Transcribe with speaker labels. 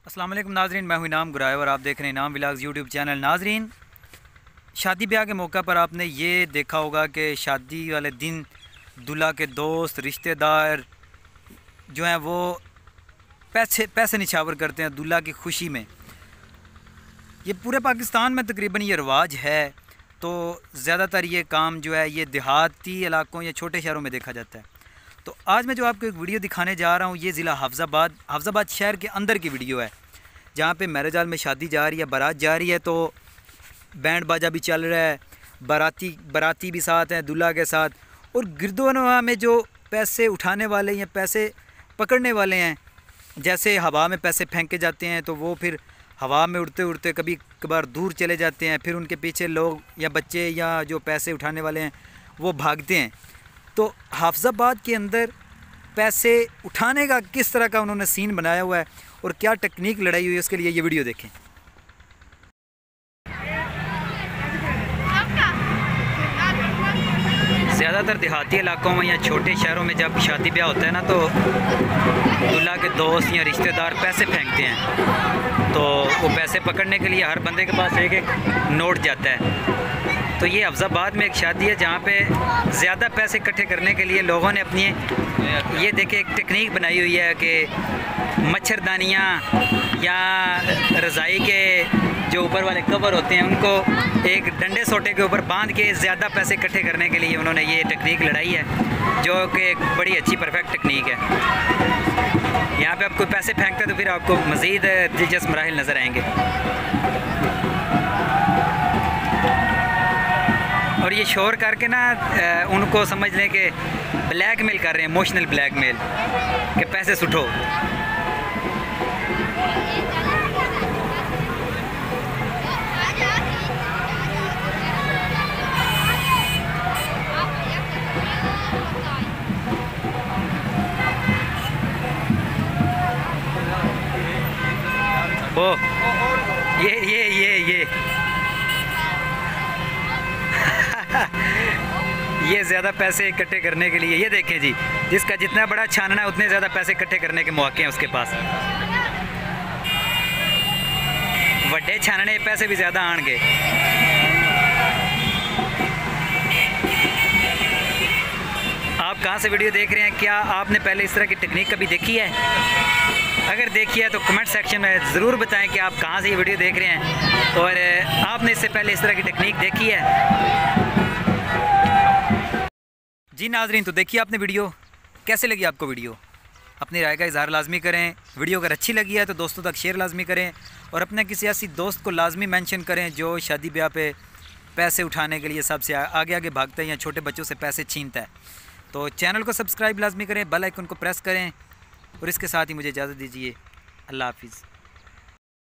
Speaker 1: अस्सलाम वालेकुम नाजरीन, मैं हूं इनाम गुराए और आप देख रहे हैं इनाम व्लॉग्स यूट्यूब चैनल। नाजरीन, शादी ब्याह के मौका पर आपने ये देखा होगा कि शादी वाले दिन दूल्हा के दोस्त रिश्तेदार जो हैं वो पैसे पैसे निछावर करते हैं दूल्हा की खुशी में। ये पूरे पाकिस्तान में तकरीबन ये रिवाज है। तो ज़्यादातर ये काम जो है ये देहाती इलाकों या छोटे शहरों में देखा जाता है। तो आज मैं जो आपको एक वीडियो दिखाने जा रहा हूँ ये ज़िला हाफजाबाद शहर के अंदर की वीडियो है, जहाँ पे मैरिज हॉल में शादी जा रही है, बारात जा रही है। तो बैंड बाजा भी चल रहा है, बाराती भी साथ हैं दूल्हा के साथ। और गिरदोनवा में जो पैसे उठाने वाले या पैसे पकड़ने वाले हैं, जैसे हवा में पैसे फेंके जाते हैं तो वो फिर हवा में उड़ते उड़ते कभी कभार दूर चले जाते हैं, फिर उनके पीछे लोग या बच्चे या जो पैसे उठाने वाले हैं वो भागते हैं। तो हाफजाबाद के अंदर पैसे उठाने का किस तरह का उन्होंने सीन बनाया हुआ है और क्या टेक्निक लड़ाई हुई है, उसके लिए ये वीडियो देखें। ज़्यादातर देहाती इलाकों में या छोटे शहरों में जब शादी ब्याह होता है ना, तो दूल्हा के दोस्त या रिश्तेदार पैसे फेंकते हैं। तो वो पैसे पकड़ने के लिए हर बंदे के पास एक एक नोट जाता है। तो ये हाफजाबाद में एक शादी है जहाँ पे ज़्यादा पैसे इकट्ठे करने के लिए लोगों ने अपनी ये देखे एक टेक्निक बनाई हुई है कि मच्छरदानियाँ या रज़ाई के जो ऊपर वाले कवर होते हैं उनको एक डंडे सोटे के ऊपर बांध के ज़्यादा पैसे इकट्ठे करने के लिए उन्होंने ये टेक्निक लड़ाई है, जो कि एक बड़ी अच्छी परफेक्ट टेक्निक है। यहाँ पे आप कोई पैसे फेंकते हैं तो फिर आपको मज़ीद दिलचस्प मराहिल नज़र आएंगे। और ये शोर करके ना उनको समझ लें कि ब्लैकमेल कर रहे हैं, इमोशनल ब्लैकमेल, कि पैसे सुठो। ओ ये ये ज़्यादा पैसे इकट्ठे करने के लिए, ये देखें जी, जिसका जितना बड़ा छानना है उतने ज़्यादा पैसे इकट्ठे करने के मौके हैं उसके पास। बड़े छानने पैसे भी ज़्यादा आएंगे। आप कहाँ से वीडियो देख रहे हैं? क्या आपने पहले इस तरह की टेक्निक कभी देखी है? अगर देखी है तो कमेंट सेक्शन में ज़रूर बताएं कि आप कहाँ से ये वीडियो देख रहे हैं और आपने इससे पहले इस तरह की टेक्निक देखी है। जी नाजरीन, तो देखिए आपने वीडियो, कैसे लगी आपको वीडियो? अपनी राय का इजहार लाजमी करें। वीडियो अगर अच्छी लगी है तो दोस्तों तक शेयर लाजमी करें और अपने किसी ऐसी दोस्त को लाजमी मेंशन करें जो शादी ब्याह पे पैसे उठाने के लिए सबसे आगे आगे भागता है या छोटे बच्चों से पैसे छीनता है। तो चैनल को सब्सक्राइब लाजमी करें, बेल आइकन को प्रेस करें और इसके साथ ही मुझे इजाज़त दीजिए। अल्लाह हाफिज़।